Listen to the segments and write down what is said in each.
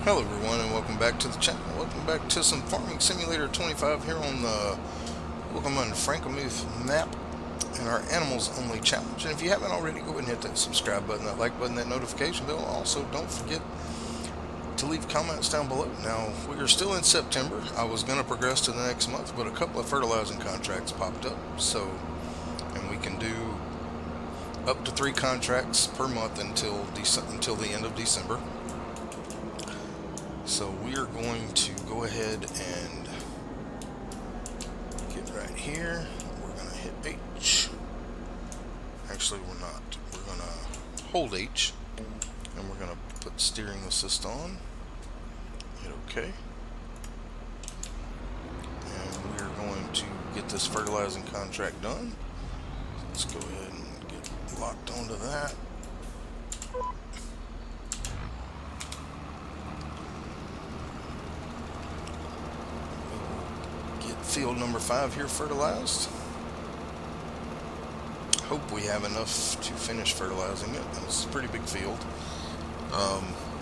Hello everyone and welcome back to the channel. Welcome back to some Farming Simulator 25 here on the welcome on the Frankenmuth map and our animals only challenge. And if you haven't already, go ahead and hit that subscribe button, that like button, that notification bell. Also, don't forget to leave comments down below. Now, we are still in September. I was going to progress to the next month, but a couple of fertilizing contracts popped up. And we can do up to 3 contracts per month until the end of December. So we are going to go ahead and get right here. We're going to hit H. Actually, we're not. We're going to hold H, and we're going to put steering assist on. Hit OK. And we are going to get this fertilizing contract done. Let's go ahead and get locked onto that. Field number 5 here fertilized. Hope we have enough to finish fertilizing it. It's a pretty big field.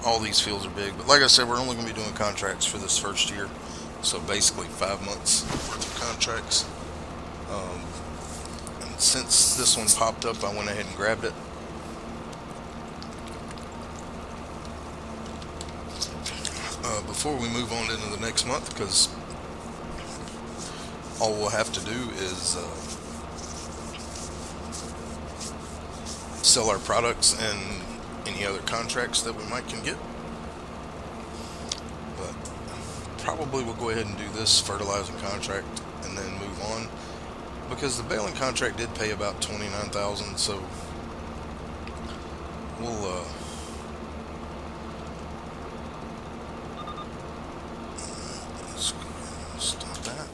All these fields are big, but like I said, we're only going to be doing contracts for this first year, so basically 5 months worth of contracts. And since this one popped up, I went ahead and grabbed it. Before we move on into the next month, because all we'll have to do is sell our products and any other contracts that we can get. But probably we'll go ahead and do this fertilizing contract and then move on, because the baling contract did pay about $29,000. So we'll stop that.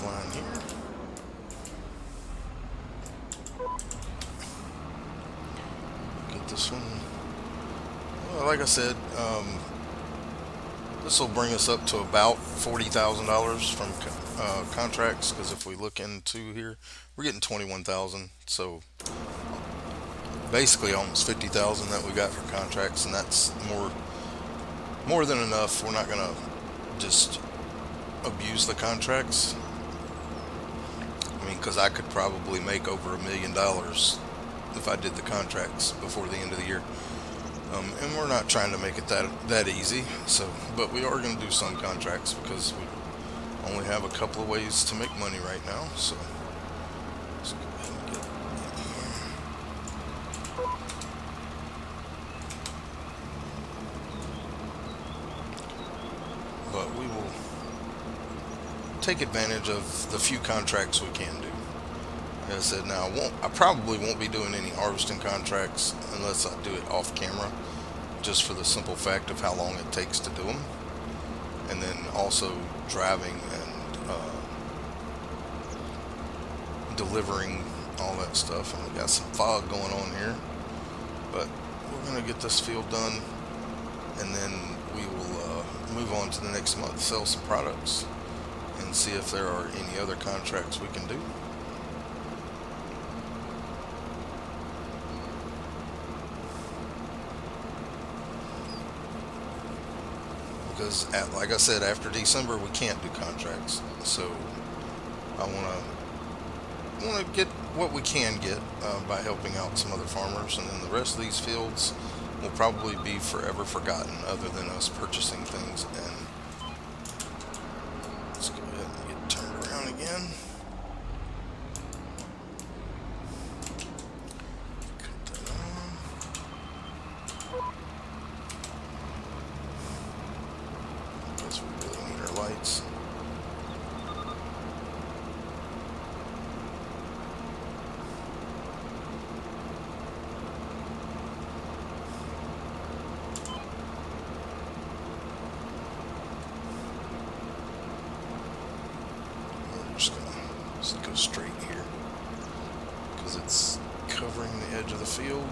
Line here. Get this one. Well, like I said, this will bring us up to about $40,000 from contracts. Because if we look into here, we're getting 21,000. So basically, almost 50,000 that we got for contracts, and that's more than enough. We're not gonna just abuse the contracts. Because I could probably make over $1 million if I did the contracts before the end of the year, and we're not trying to make it that easy. So, but we are going to do some contracts because we only have a couple of ways to make money right now. So, let's go ahead and get in here. But we will take advantage of the few contracts we can do. Like I said, now I probably won't be doing any harvesting contracts unless I do it off camera, just for the simple fact of how long it takes to do them, and then also driving and delivering all that stuff. And we got some fog going on here, but we're gonna get this field done, and then we will move on to the next month, sell some products, and see if there are any other contracts we can do. Because, like I said, after December we can't do contracts. So I want to get what we can get by helping out some other farmers, and then the rest of these fields will probably be forever forgotten, other than us purchasing things. And let's go ahead and get turned around again. Cut that on. Guess we really need our lights. Just go straight here because it's covering the edge of the field.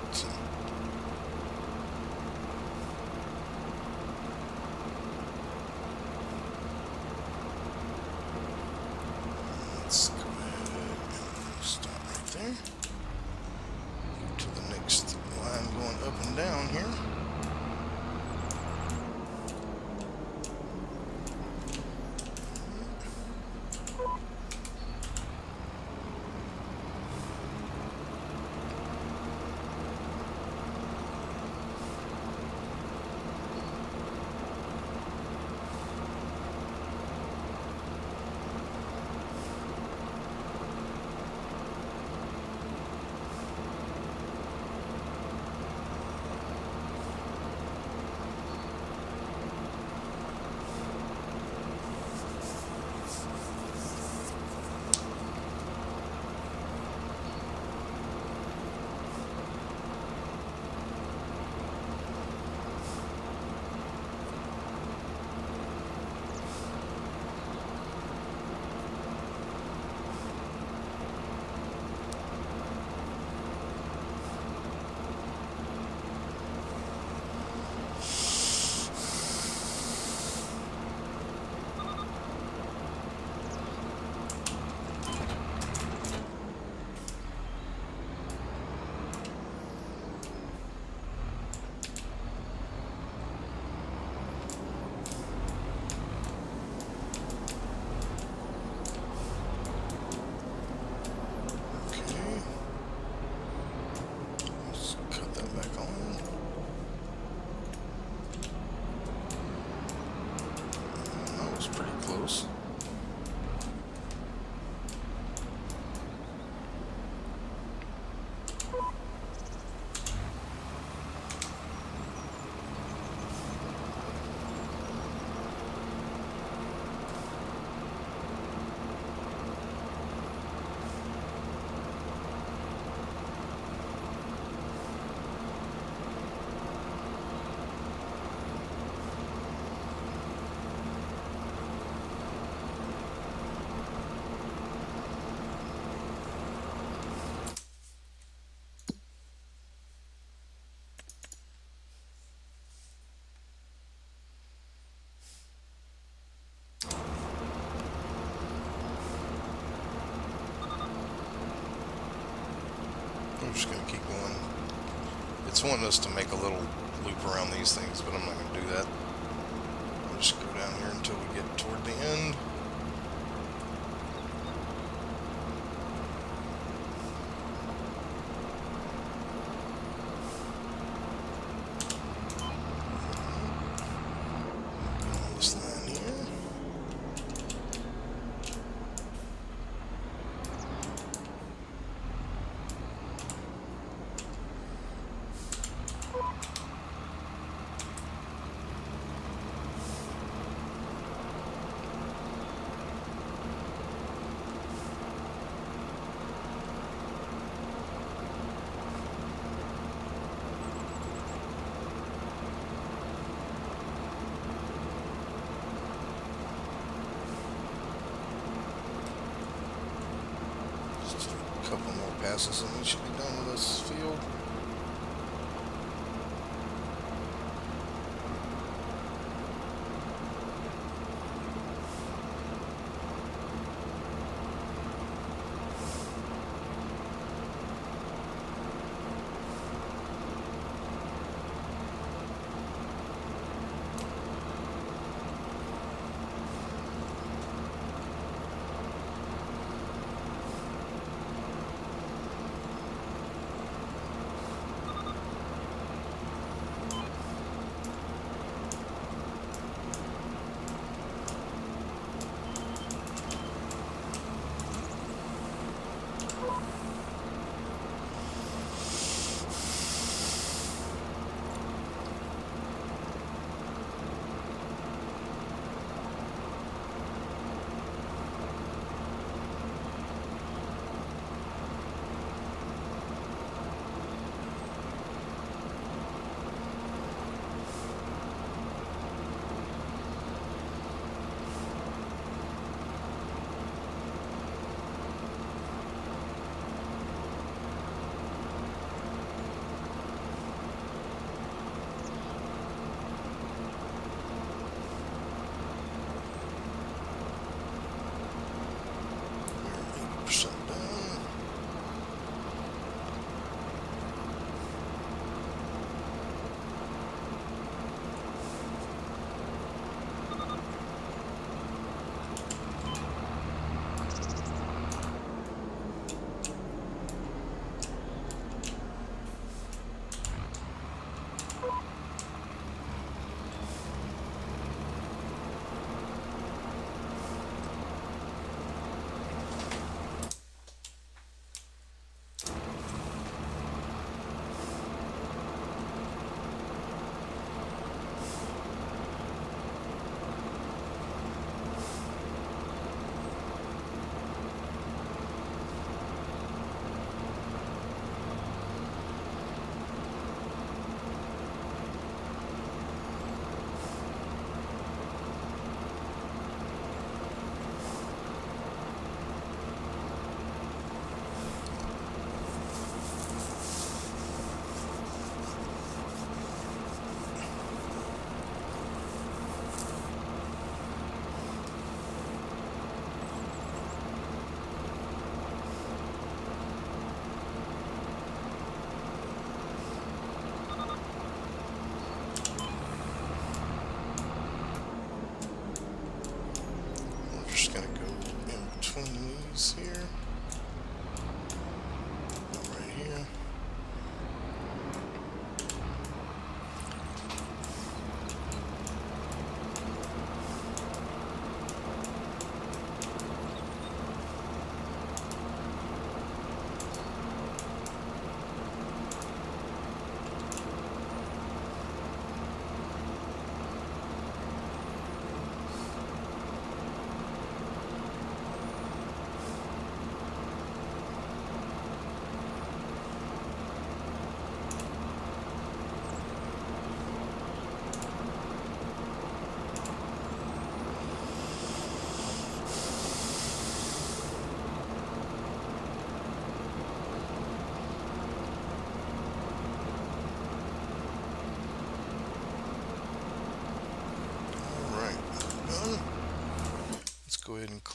Let's go ahead and stop right there. Go to the next line going up and down here. close. I'm just going to keep going. It's wanting us to make a little loop around these things, but I'm not going to do that. I'll just go down here until we get toward the end. This line here. Just a couple more passes and we should be done with this field.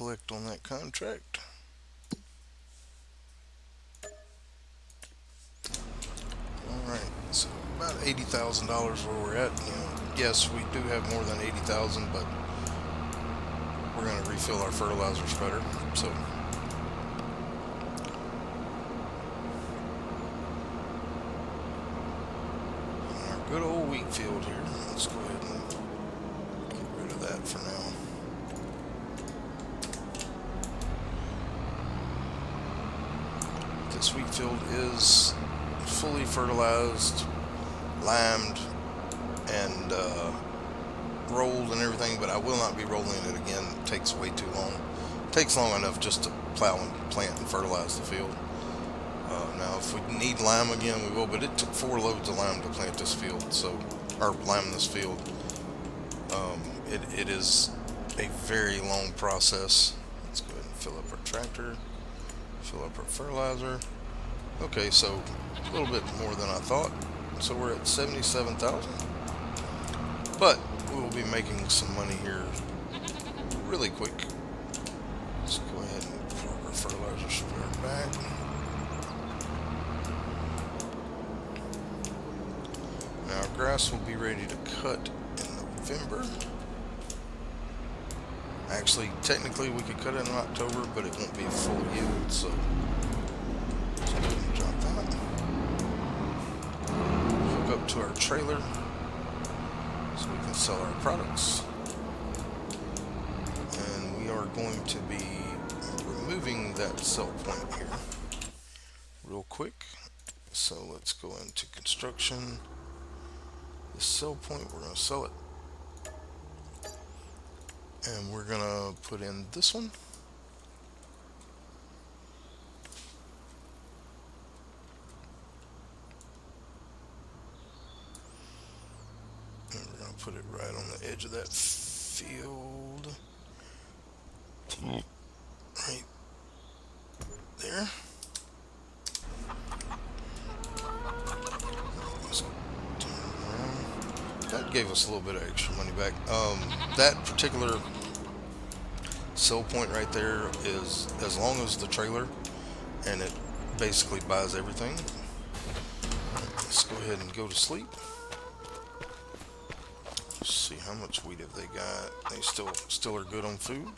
collect on that contract. Alright, so about $80,000 where we're at. Yes, we do have more than 80,000, but we're going to refill our fertilizer spreader. So our good old wheat field here. Let's go ahead and get rid of that for now. This wheat field is fully fertilized, limed, and rolled and everything, but I will not be rolling it again. It takes way too long. It takes long enough just to plow and plant and fertilize the field. Now, if we need lime again, we will, but it took 4 loads of lime to plant this field, or lime this field. It is a very long process. Let's go ahead and fill up our tractor, fill up our fertilizer. Okay, so a little bit more than I thought. So we're at 77,000. But we will be making some money here really quick. Let's go ahead and plug our fertilizer spreader back. Now our grass will be ready to cut in November. Actually, technically we could cut it in October, but it won't be a full yield, so let's go ahead and drop that. Hook up to our trailer so we can sell our products. And we are going to be removing that sell point here real quick. So let's go into construction. The sell point, we're going to sell it. And we're going to put in this one. And we're going to put it right on the edge of that field. Right there. Let's turn around. That gave us a little bit of extra money back. That particular sell point right there is as long as the trailer, and it basically buys everything. Let's go ahead and go to sleep. Let's see how much wheat have they got. They still are good on food.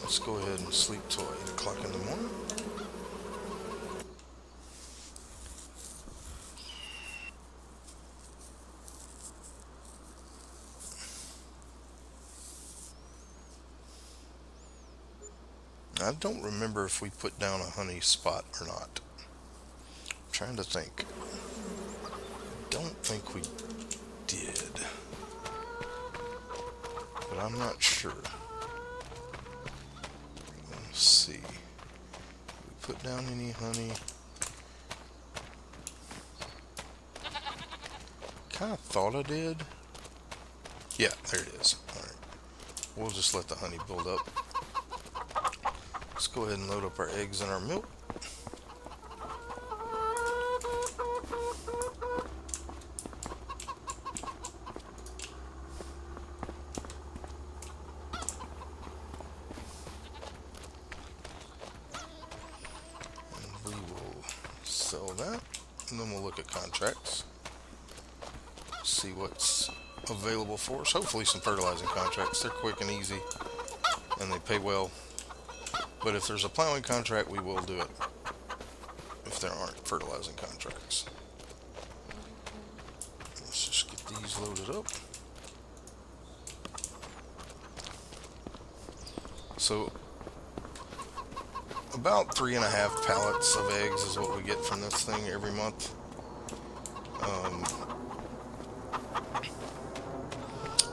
Let's go ahead and sleep till 8 o'clock in the morning. I don't remember if we put down a honey spot or not. I'm trying to think. Don't think we did, but I'm not sure. Let's see. Did we put down any honey? Kind of thought I did. Yeah, there it is. Alright. We'll just let the honey build up. Let's go ahead and load up our eggs and our milk. And we will sell that. And then we'll look at contracts. See what's available for us. Hopefully some fertilizing contracts. They're quick and easy and they pay well. But if there's a plowing contract, we will do it if there aren't fertilizing contracts. Let's just get these loaded up. So about 3.5 pallets of eggs is what we get from this thing every month.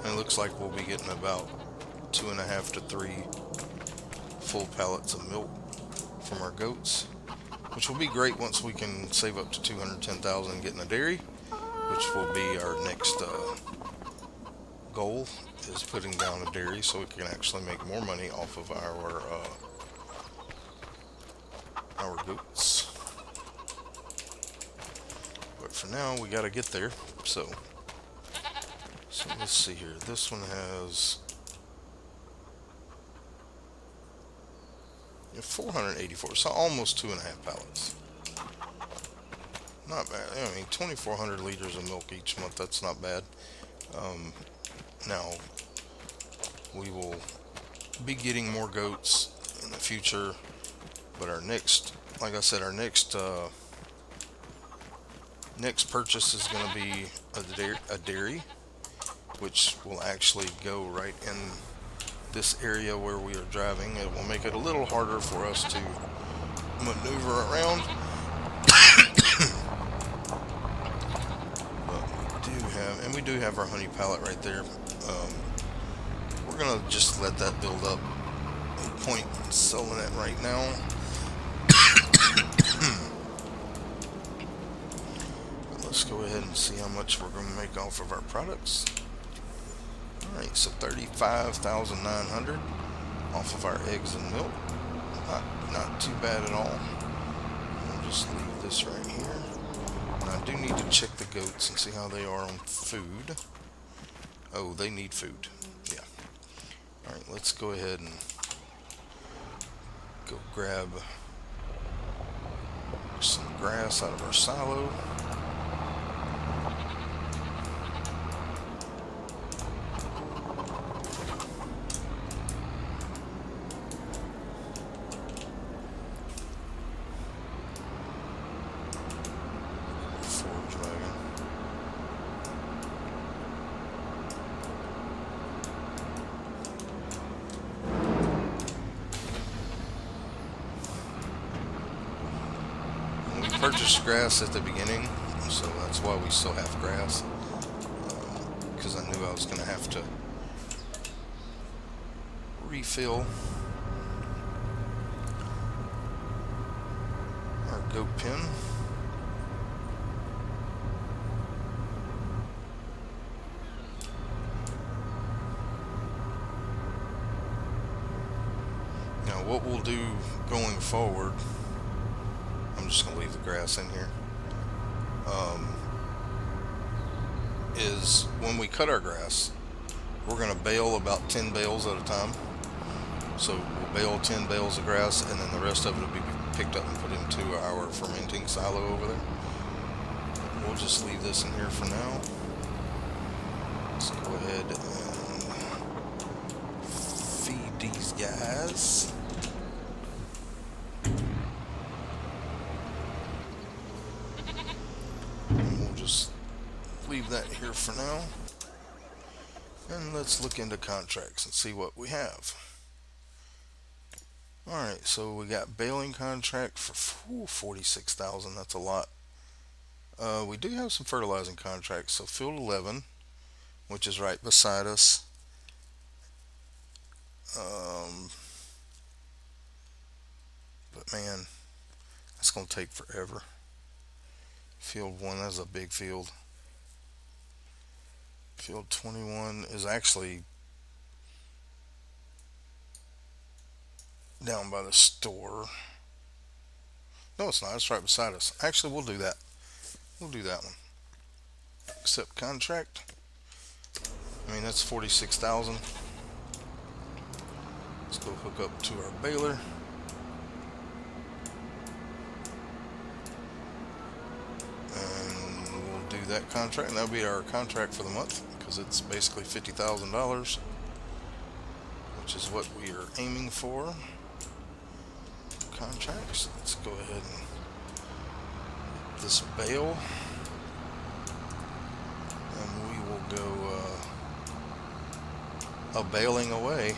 And it looks like we'll be getting about 2.5 to 3 full pallets of milk from our goats, which will be great once we can save up to 210,000 getting a dairy, which will be our next goal, is putting down a dairy so we can actually make more money off of our goats. But for now we got to get there. So let's see here. This one has 484, so almost 2.5 pallets. Not bad. I mean, 2,400 liters of milk each month. That's not bad. Um, Now we will be getting more goats in the future, but our next, like I said, our next purchase is going to be a dairy, which will actually go right in this area where we are driving. It will make it a little harder for us to maneuver around, but we do have our honey pallet right there. We're gonna just let that build up. No point in selling it right now. Let's go ahead and see how much we're going to make off of our products. Alright, so 35,900 off of our eggs and milk. Not too bad at all. We'll just leave this right here. And I do need to check the goats and see how they are on food. Oh, they need food. Yeah. Alright, let's go ahead and go grab some grass out of our silo. Purchased grass at the beginning, so that's why we still have grass, because I knew I was going to have to refill our goat pen. Now what we'll do going forward, I'm just going to leave the grass in here, is when we cut our grass, we're going to bale about 10 bales at a time. So we'll bale 10 bales of grass, and then the rest of it will be picked up and put into our fermenting silo over there. We'll just leave this in here for now. Let's go ahead and feed these guys. Just leave that here for now, and let's look into contracts and see what we have. Alright, so we got baling contract for 46,000. That's a lot. We do have some fertilizing contracts. So field 11, which is right beside us, but man, that's gonna take forever. Field 1, that's a big field. Field 21 is actually down by the store. No, it's not. It's right beside us. Actually, we'll do that. We'll do that one. Accept contract. I mean, that's 46,000. Let's go hook up to our baler. That contract, and that'll be our contract for the month, because it's basically $50,000, which is what we are aiming for. Contracts. Let's go ahead and hit this bale, and we will go a baling away.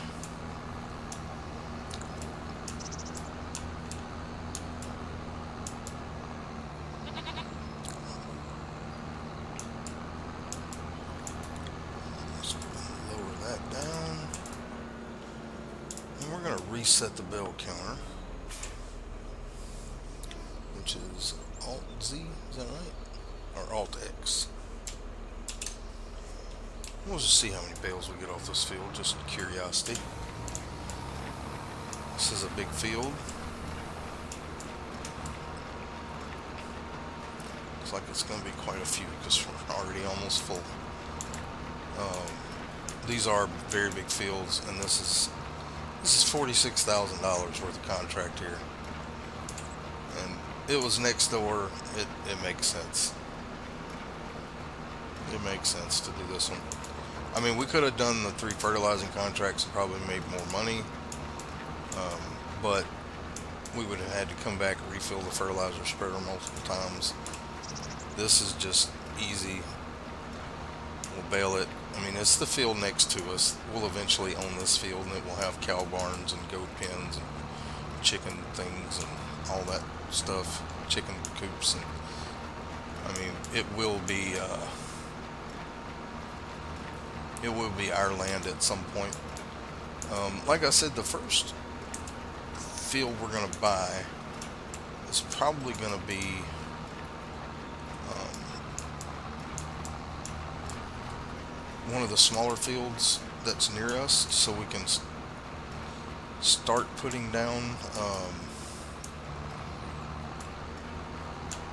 Reset the bell counter, which is Alt Z, is that right? Or Alt X. We'll just see how many bales we get off this field, just curiosity. This is a big field. Looks like it's going to be quite a few because we're already almost full. These are very big fields, and this This is $46,000 worth of contract here, and it was next door. It makes sense. It makes sense to do this one. I mean, we could have done the 3 fertilizing contracts and probably made more money, but we would have had to come back and refill the fertilizer spreader multiple times. This is just easy. We'll bale it. I mean, it's the field next to us. We'll eventually own this field, and it will have cow barns and goat pens and chicken things and all that stuff, chicken coops, and I mean, it will be our land at some point. Like I said, the first field we're going to buy is probably going to be one of the smaller fields that's near us, so we can start putting down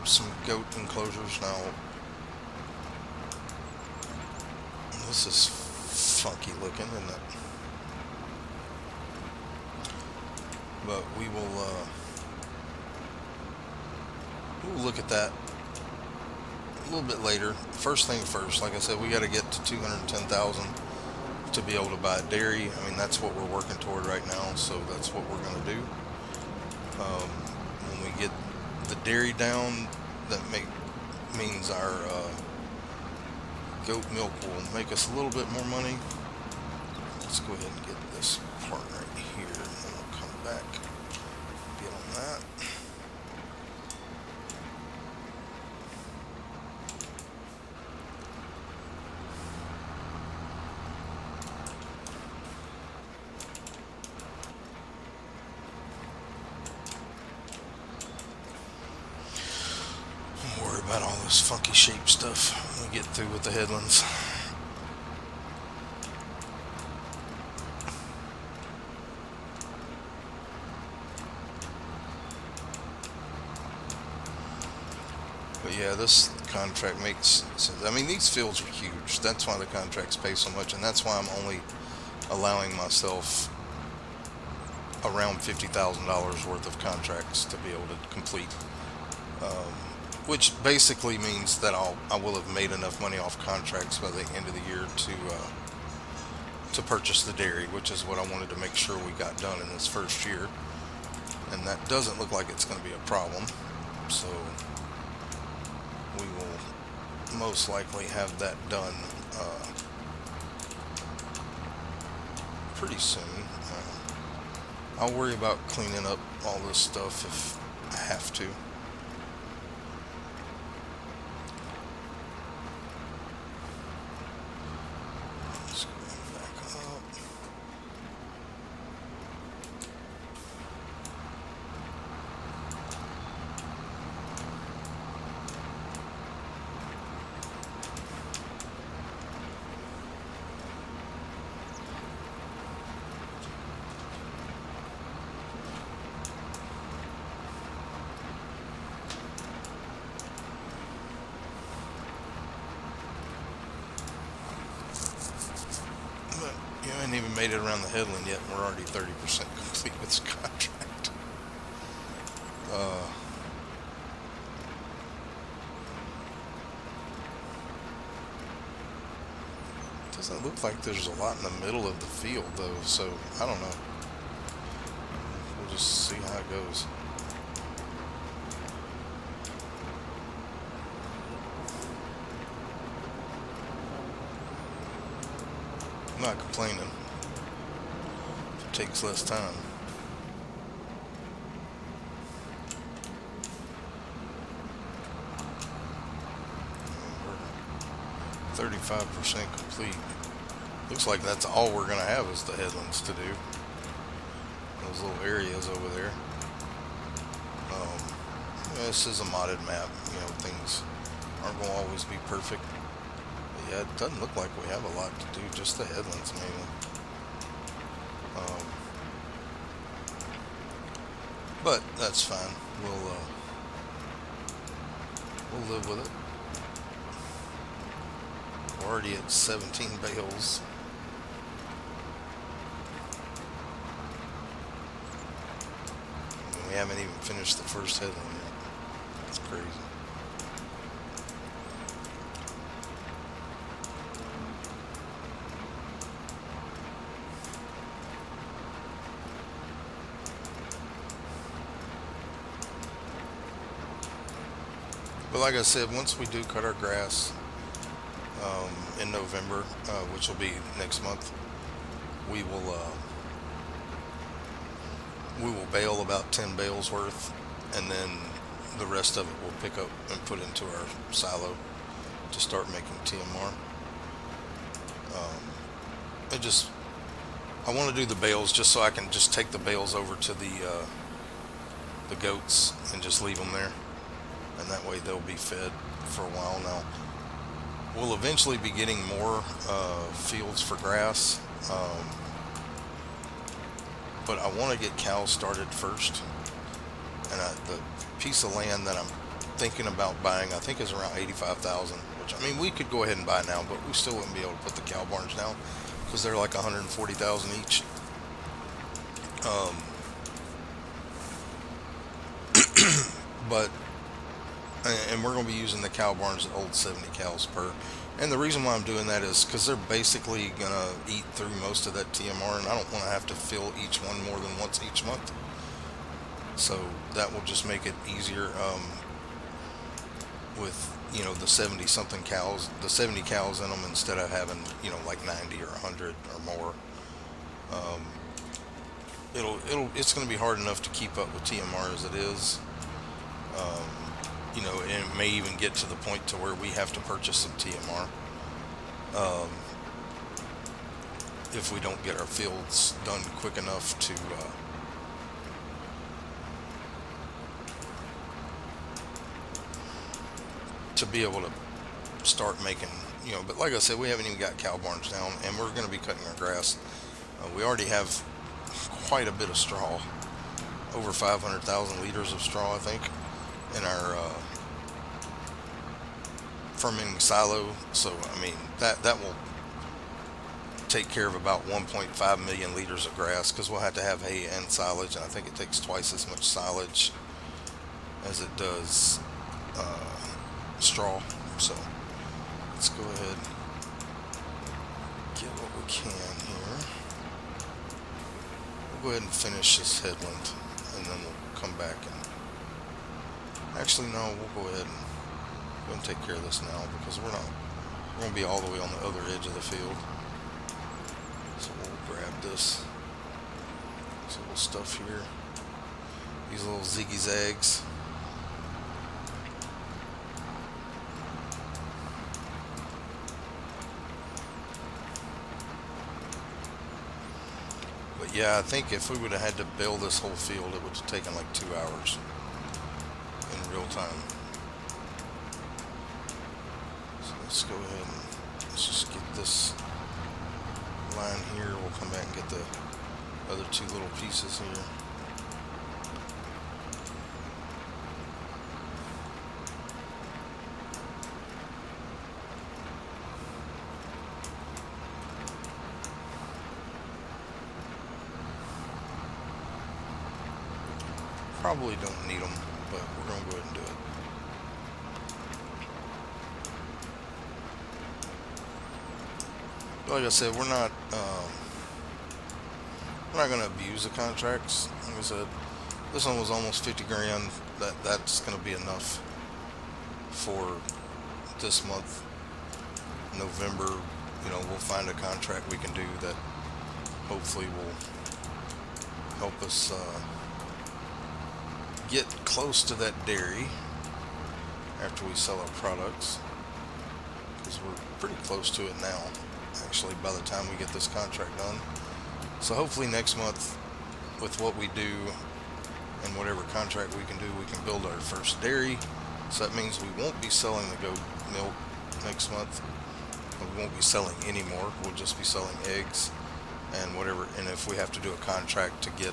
some goat enclosures. Now, this is funky looking, isn't it? But we'll look at that a little bit later. First thing first, like I said, we got to get to 210,000 to be able to buy a dairy. I mean, that's what we're working toward right now, so that's what we're going to do. When we get the dairy down, that means our goat milk will make us a little bit more money. Let's go ahead and get this part right here, and then I'll come back, get on that. Don't worry about all this funky shape stuff when we get through with the headlands. But yeah, this contract makes sense. I mean, these fields are huge. That's why the contracts pay so much, and that's why I'm only allowing myself around $50,000 worth of contracts to be able to complete. Which basically means that I will have made enough money off contracts by the end of the year to purchase the dairy, which is what I wanted to make sure we got done in this first year. And that doesn't look like it's going to be a problem. So we will most likely have that done pretty soon. I'll worry about cleaning up all this stuff if I have to. Let's go back up. You haven't even made it around the headland yet, and we're already 30% complete with this contract. Doesn't look like there's a lot in the middle of the field, though, so I don't know. We'll just see how it goes. I'm not complaining. It takes less time. We're 35% complete. Looks like that's all we're gonna have is the headlands to do. Those little areas over there. This is a modded map. You know, things aren't gonna always be perfect. Yeah, it doesn't look like we have a lot to do, just the headlands mainly. But that's fine. We'll live with it. We're already at 17 bales. we haven't even finished the first headland yet. It's crazy. But like I said, once we do cut our grass in November, which will be next month, we will bale about 10 bales worth, and then the rest of it we'll pick up and put into our silo to start making TMR. It just I want to do the bales just so I can just take the bales over to the goats and just leave them there, and that way they'll be fed for a while. Now we'll eventually be getting more fields for grass, but I want to get cows started first. And the piece of land that I'm thinking about buying, I think, is around 85,000. Which, I mean, we could go ahead and buy now, but we still wouldn't be able to put the cow barns down because they're like 140,000 each. But and we're going to be using the cow barns that hold 70 cows per. And the reason why I'm doing that is because they're basically going to eat through most of that TMR, and I don't want to have to fill each one more than once each month. So that will just make it easier with, you know, the 70 something cows, the 70 cows in them, instead of having, you know, like 90 or 100 or more. It's going to be hard enough to keep up with TMR as it is. You know, and it may even get to the point to where we have to purchase some TMR if we don't get our fields done quick enough to be able to start making, you know. But like I said, we haven't even got cow barns down, and we're going to be cutting our grass. We already have quite a bit of straw, over 500,000 liters of straw, I think, in our fermenting silo. So I mean, that will take care of about 1.5 million liters of grass, because we'll have to have hay and silage, and I think it takes twice as much silage as it does straw. So let's go ahead and get what we can here. We'll go ahead and finish this headland, and then we'll come back and actually, no, we'll go ahead and take care of this now, because we're going to be all the way on the other edge of the field. So we'll grab this little stuff here, these little ziggy zags. But yeah, I think if we would have had to build this whole field, it would have taken like 2 hours in real time. So let's go ahead and let's just get this line here. We'll come back and get the other two little pieces here. Probably don't need them, but we're going to go ahead and do it. Like I said, we're not going to abuse the contracts. Like I said, this one was almost 50 grand. That's going to be enough for this month, November. You know, we'll find a contract we can do that hopefully will help us get close to that dairy after we sell our products, because we're pretty close to it now, actually, by the time we get this contract done. So hopefully next month, with what we do and whatever contract we can do, we can build our first dairy. So that means we won't be selling the goat milk next month. We won't be selling any more. We'll just be selling eggs and whatever. And if we have to do a contract to get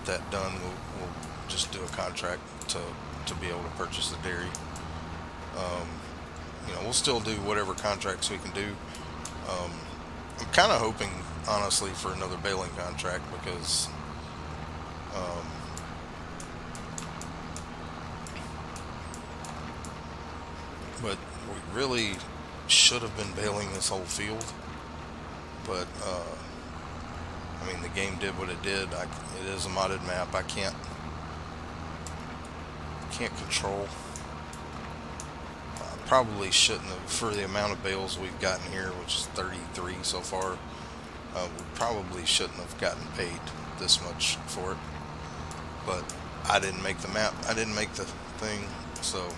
that done, we'll just do a contract to be able to purchase the dairy. You know, we'll still do whatever contracts we can do. I'm kind of hoping, honestly, for another baling contract, because Um, but we really should have been baling this whole field. But I mean, the game did what it did. It is a modded map. I can't control. Probably shouldn't have, for the amount of bales we've gotten here, which is 33 so far. We probably shouldn't have gotten paid this much for it. But I didn't make the map. I didn't make the thing. So,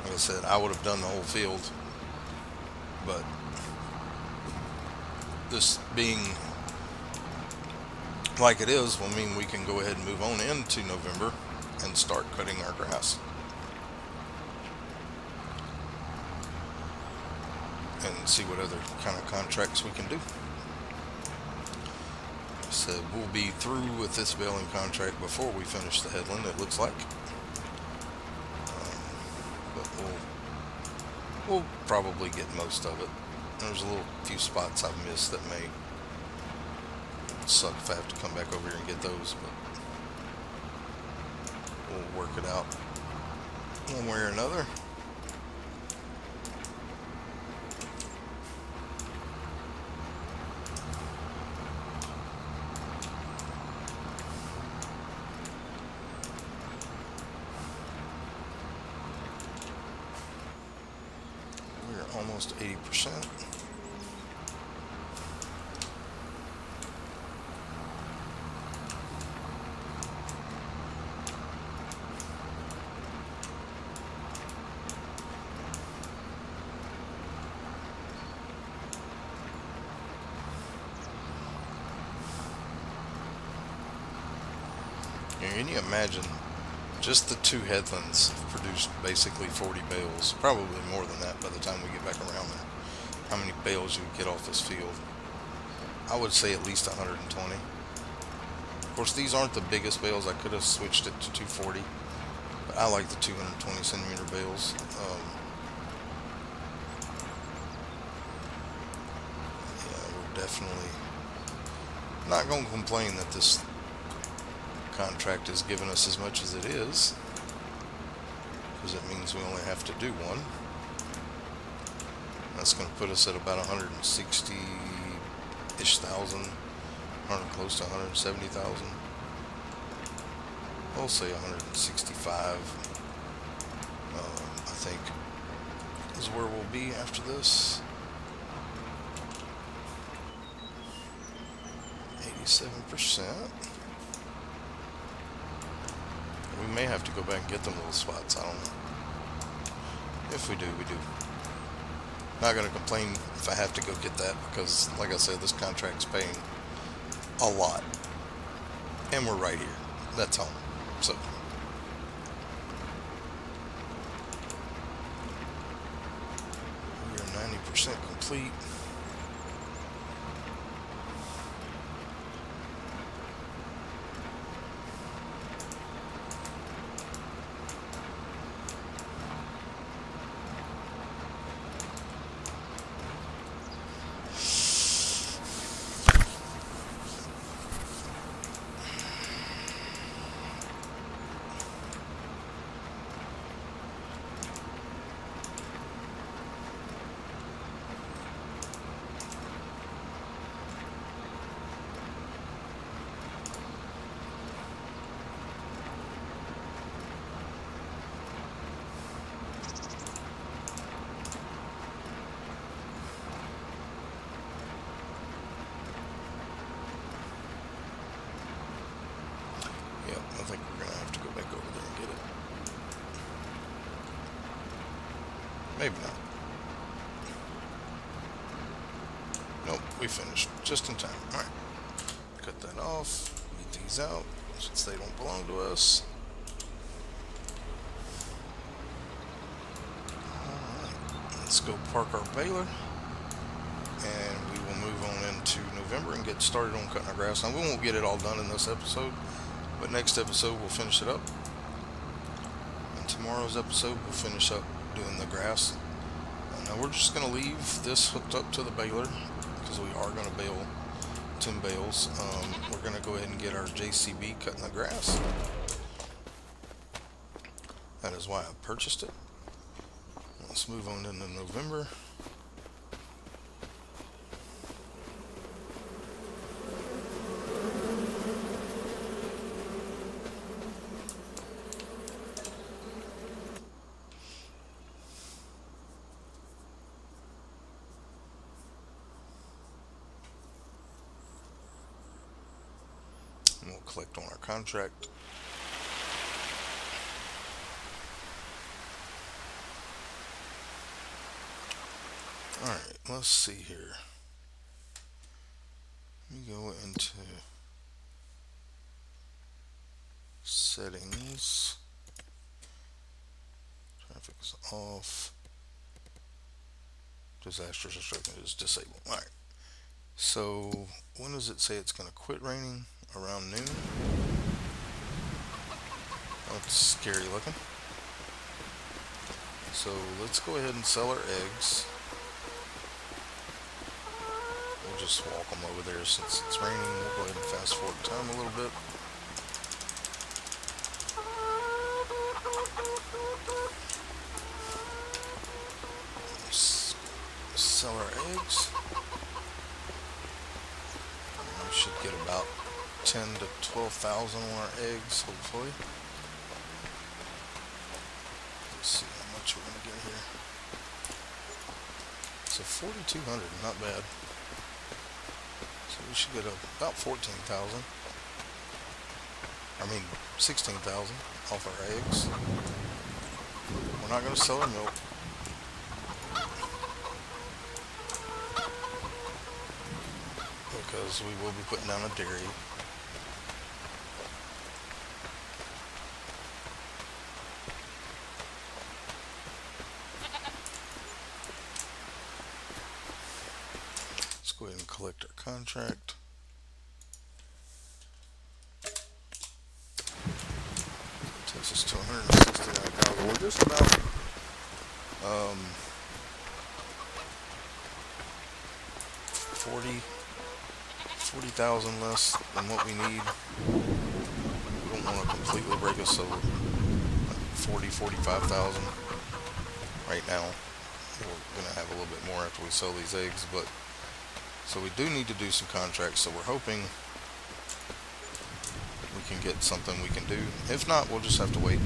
like I said, I would have done the whole field. But this being like it is will mean we can go ahead and move on into November and start cutting our grass. And see what other kind of contracts we can do. So we'll be through with this baling contract before we finish the headland, it looks like. But we'll probably get most of it. There's a few spots I've missed that may suck if I have to come back over here and get those, but we'll work it out one way or another. We're almost 80%. Can you imagine just the two headlands produced basically 40 bales, probably more than that by the time we get back around there. How many bales you would get off this field? I would say at least 120. Of course, these aren't the biggest bales. I could have switched it to 240, but I like the 220 centimeter bales. Yeah, we're definitely not going to complain that this contract has given us as much as it is, because it means we only have to do one. That's going to put us at about 160-ish thousand, close to 170,000. We'll say 165. I think is where we'll be after this. 87%. We may have to go back and get them little spots. I don't know. If we do, we do. Not going to complain if I have to go get that, because, like I said, this contract's paying a lot. And we're right here. That's home. So. We are 90% complete. I think we're going to have to go back over there and get it. Maybe not. Nope, we finished just in time. Alright. Cut that off. Get these out since they don't belong to us. Alright. Let's go park our baler. And we will move on into November and get started on cutting our grass. Now, we won't get it all done in this episode, but next episode we'll finish it up. And tomorrow's episode we'll finish up doing the grass. Now we're just going to leave this hooked up to the baler, because we are going to bale 10 bales. We're going to go ahead and get our JCB cutting the grass. That is why I purchased it. Let's move on into November. And we'll collect on our contract. Alright, let's see here. Let me go into settings. Traffic is off. Disasters restriction is disabled. Alright. So when does it say it's going to quit raining? Around noon? That's scary looking. So let's go ahead and sell our eggs. We'll just walk them over there since it's raining. We'll go ahead and fast forward time a little bit. Sell our eggs. We should get about 10 to 12,000 on our eggs, hopefully. Let's see how much we're going to get here. So 4,200, not bad. So we should get about 14,000. I mean 16,000 off our eggs. We're not going to sell our milk. Because we will be putting down a dairy. Let's go ahead and collect our contract. Takes us to 169,000. We're just about 40,000 less than what we need. We don't want to completely break us, so 45,000 right now. We're going to have a little bit more after we sell these eggs, but so we do need to do some contracts, so we're hoping we can get something we can do. If not, we'll just have to wait.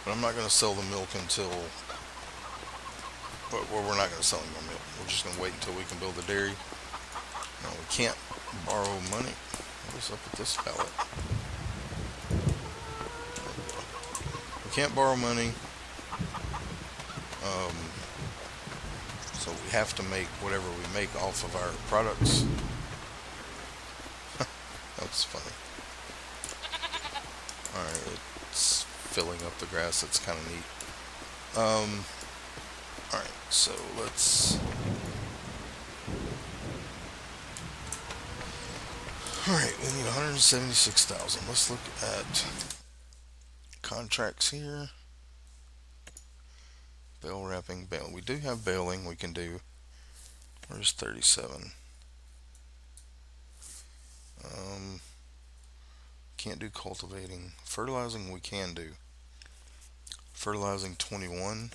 But I'm not going to sell the milk until, well, we're not going to sell any more milk. We're just going to wait until we can build the dairy. Now, we can't borrow money. What is up with this pallet? We can't borrow money. So we have to make whatever we make off of our products. That's funny. Alright, it's filling up the grass. That's kind of neat. Alright, so let's... Alright, we need 176,000. Let's look at contracts here. Bale wrapping, bale. We do have baling we can do. Where's 37? Can't do cultivating. Fertilizing we can do. Fertilizing 21,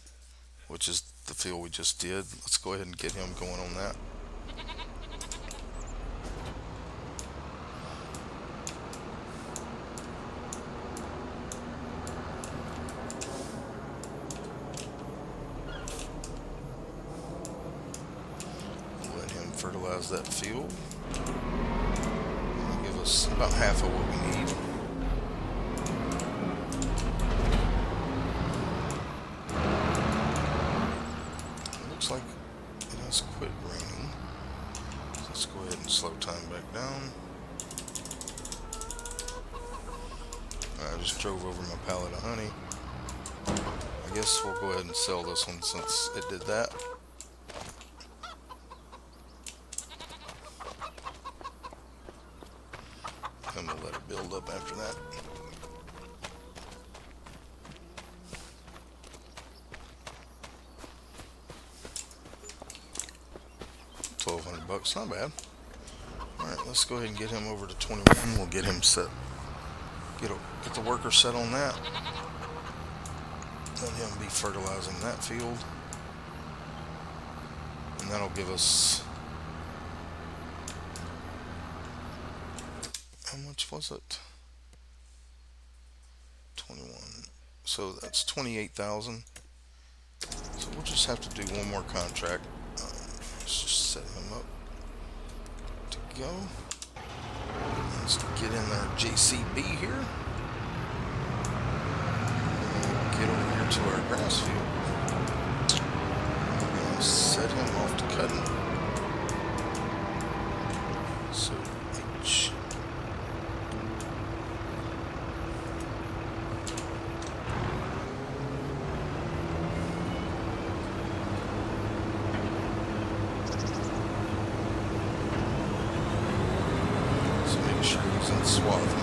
which is the field we just did. Let's go ahead and get him going on that. Let him fertilize that field. That'll give us about half of what we need. Looks like it has quit raining. So let's go ahead and slow time back down. I just drove over my pallet of honey. I guess we'll go ahead and sell this one since it did that. And we'll let it build up after that. bucks, not bad. Alright, let's go ahead and get him over to 21. We'll get him set. Get the worker set on that. Let him be fertilizing that field. And that'll give us... How much was it? 21. So that's 28,000. So we'll just have to do one more contract. Let's just set him up to go. Let's get in our JCB here. And get over here to our grass field. We're going to set him off to cutting. So H. Make sure he's in swath.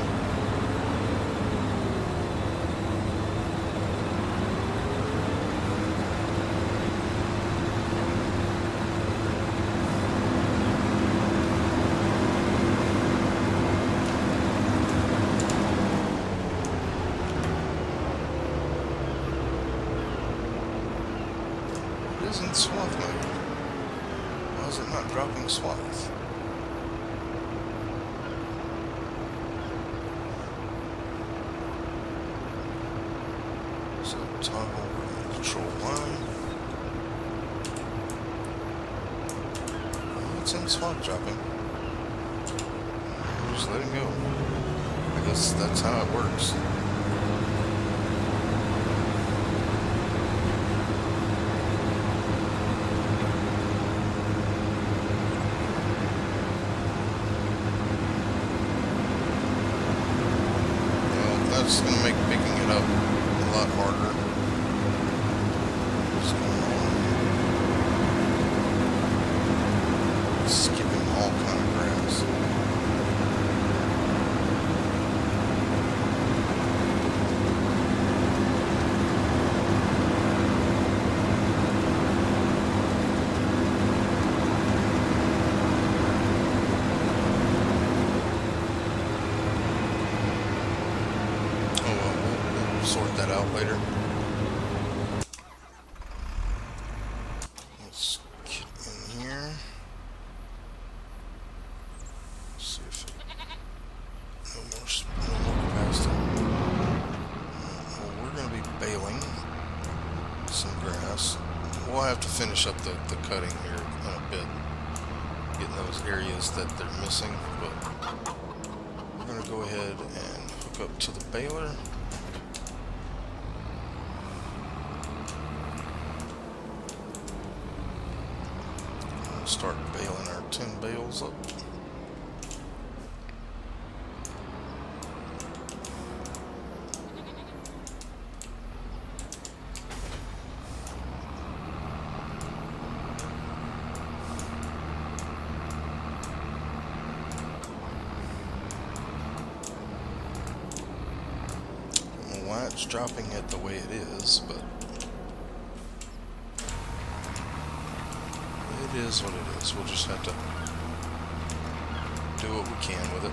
It is in swath mode. Why is it not dropping swath? So toggle control line. It's in swap dropping. We'll just let it go. I guess that's how it works. Well, that's going to make picking it up a lot harder. What's going on? Skipping all kind of grass. Oh well, we'll sort that out later. Let's get in here. See if it, no more capacity. Well, we're going to be baling some grass. We'll have to finish up the cutting here in a bit, getting those areas that they're missing, but we're going to go ahead and hook up to the baler. We'll start baling our 10 bales up. Why it's dropping it the way it is, but it is what it is. We'll just have to do what we can with it.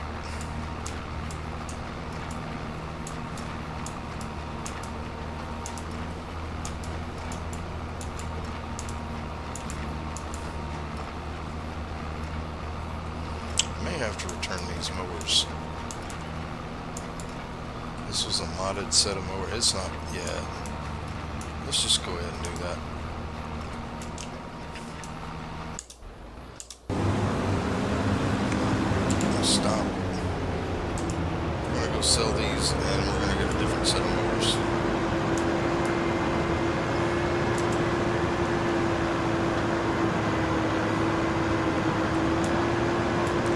I may have to return these mowers. This was a modded set of mower. It's not yet. Let's just go ahead and do that. Stop. We're gonna go sell these, and we're gonna get a different set of mowers.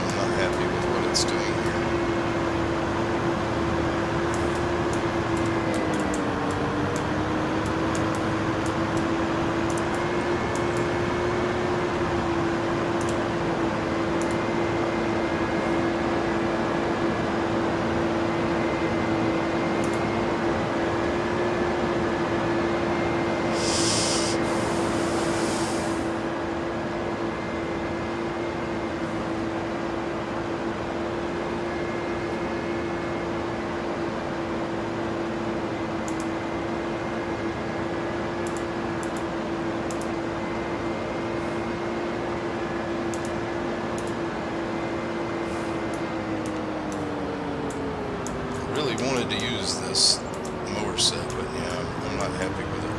I'm not happy with what it's doing here. wanted to use this mower set, but yeah, I'm not happy with it.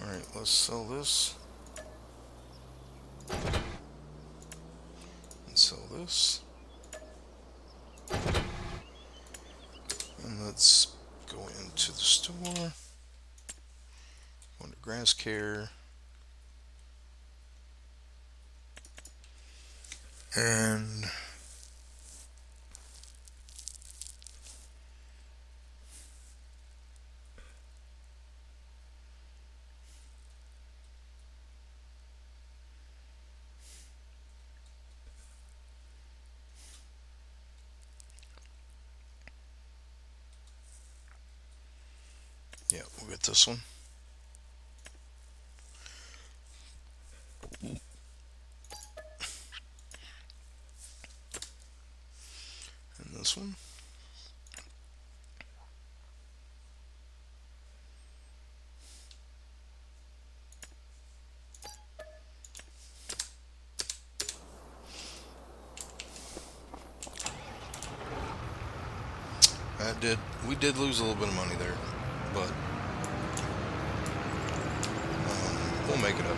Alright, let's sell this. And sell this. And let's go into the store. Go into grass care. And yeah, we'll get this one. And this one. We did lose a little bit of money there, but we'll make it up.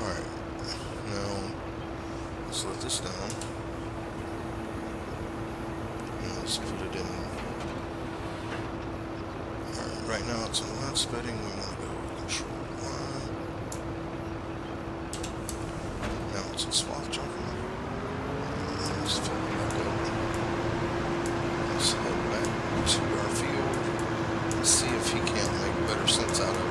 Alright, now let's let this down. And let's put it in. Alright, right now it's on that setting. We want to go control Y. Now it's in swath jumper. Let's fill it back up. Let's head back to our field and see if he can't make better sense out of it.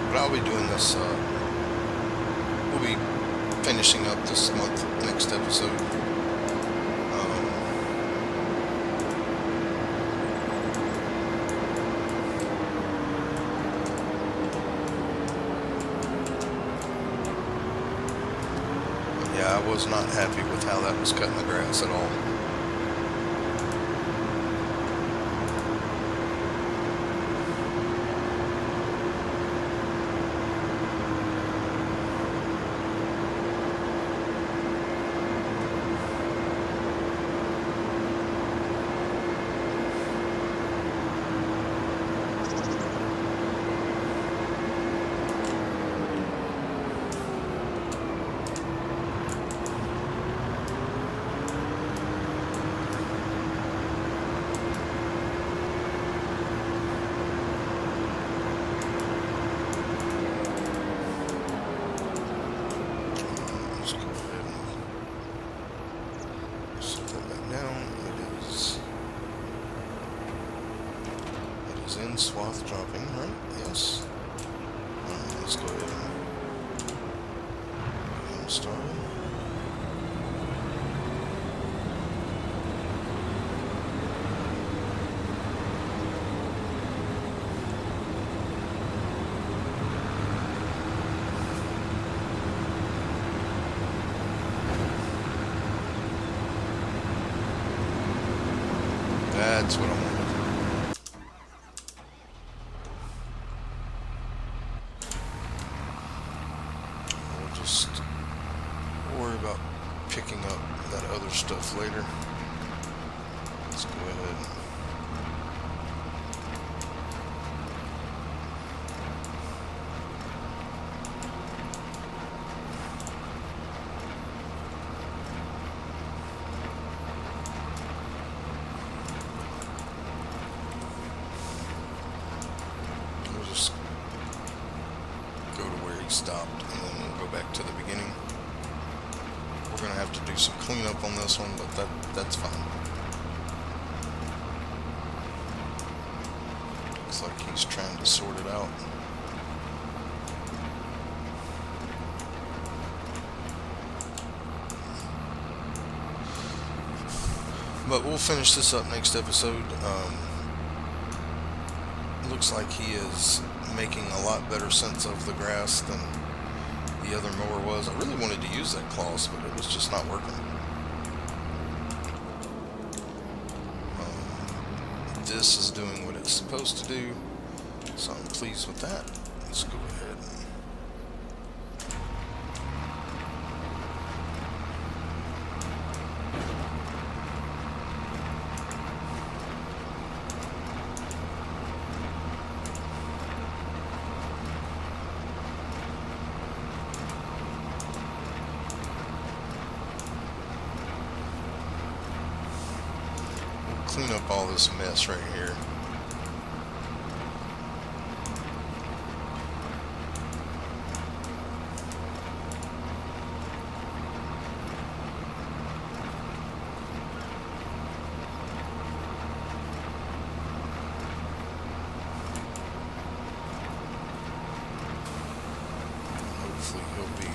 But I'll be doing this, we'll be finishing up this month, next episode. Yeah, I was not happy with how that was cutting the grass at all. Is in swath dropping, right? Yes. Alright, let's go ahead and get him started. That's what I wanted. We'll just worry about picking up that other stuff later. Let's go ahead. We'll just go to where he stopped, and then we'll go back to the beginning. We're gonna have to do some cleanup on this one, but that's fine. Looks like he's trying to sort it out. But we'll finish this up next episode. Looks like he is making a lot better sense of the grass than the other mower was. I really wanted to use that cloth, but it was just not working. This is doing what it's supposed to do, so I'm pleased with that. Let's go ahead and clean up all this mess right here. Hopefully he'll be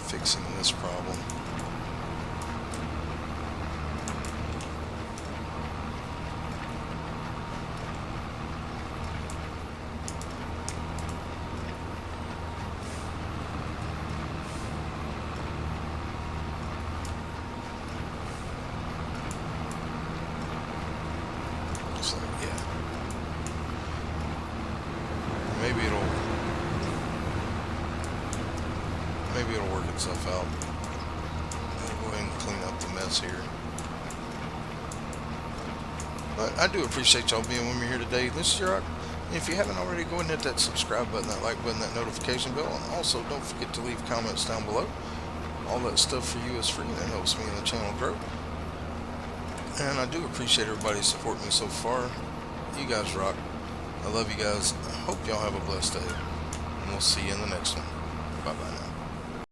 fixing this problem. Looks like, yeah. Maybe it'll work itself out. I'll go ahead and clean up the mess here. But I do appreciate y'all being with me here today. This is your Rock. If you haven't already, go ahead and hit that subscribe button, that like button, that notification bell, and also don't forget to leave comments down below. All that stuff for you is free, and it helps me and the channel grow. And I do appreciate everybody supporting me so far. You guys rock. I love you guys. I hope y'all have a blessed day. And we'll see you in the next one. Bye-bye now.